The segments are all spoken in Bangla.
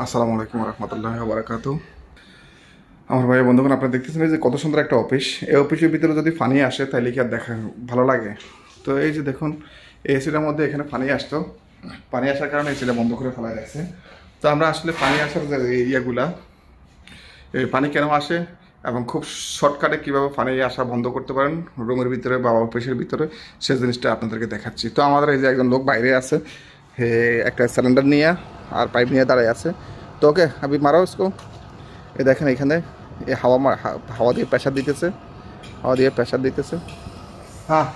আসসালামু আলাইকুম রহমতুল্লাহি ওয়া বারাকাতুহু। আমার ভাই বন্ধুগণ, আপনারা দেখতেছেন যে কত সুন্দর একটা অফিস। এই অফিসের ভিতরে যদি পানি আসে তাহলে কি আর দেখা ভালো লাগে? তো এই যে দেখুন, এসিটার মধ্যে এখানে পানি আসতো, পানি আসার কারণে এসিটা বন্ধ করে ফেলা গেছে। তো আমরা আসলে পানি আসার যে ইয়েগুলা, এই পানি কেন আসে এবং খুব শর্টকাটে কীভাবে পানি আসা বন্ধ করতে পারেন রুমের ভিতরে বা অফিসের ভিতরে, সে জিনিসটা আপনাদেরকে দেখাচ্ছি। তো আমাদের এই যে একজন লোক বাইরে আছে, হে একটা সিলিন্ডার নিয়ে আর পাইপ নিয়ে দাঁড়ায় আছে। তো ওকে আবি মারো उसको। এ দেখেন এখানে এ হাওয়া দিয়ে প্রেশার দিতেছে, হাওয়া দিয়ে প্রেশার দিতেছে। হ্যাঁ,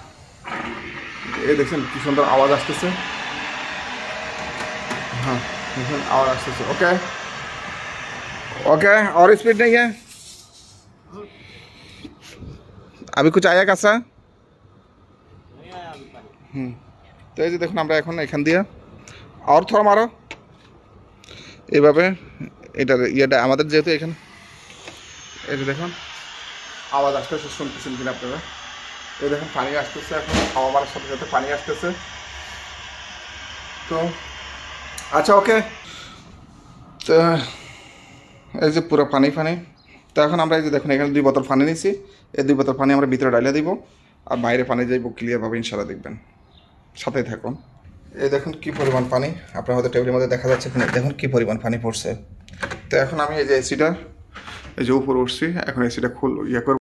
এই দেখছেন কি সুন্দর আওয়াজ আসতেছে। हाँ, देखिए आवाज আসতেছে। ओके ओके, और स्पीड नहीं है अभी कुछ आया कैसा? তো এই যে দেখুন আমরা এখন এখান দিয়ে আর থোড়া মারো এইভাবে। এটার ইয়েটা আমাদের যেহেতু এখানে এই যে দেখুন আওয়াজ আসতেছে, শুনতেছেন কিনা আপনারা? এই দেখুন পানি আসতেছে, এখন হাওয়া মারার সাথে সাথে পানি আসতেছে। তো আচ্ছা ওকে, তো এই যে পুরো পানি পানি। তো এখন আমরা এই যে দেখুন এখানে 2 বোতল পানি নিয়েছি, এই 2 বোতল পানি আমরা ভিতরে ডালিয়ে দিব আর বাইরে পানি যাইব ক্লিয়ারভাবে, ইনশাল্লাহ দেখবেন। সাথেই থাকুন। এই দেখুন কি পরিমাণ পানি আপনার হয়তো টেবিলের মধ্যে দেখা যাচ্ছে কিনা, দেখুন কি পরিমাণ পানি পড়ছে। তো এখন আমি এই যে এসিটা এই যে উপরে উঠছি, এখন এসিটা ইয়ে করব।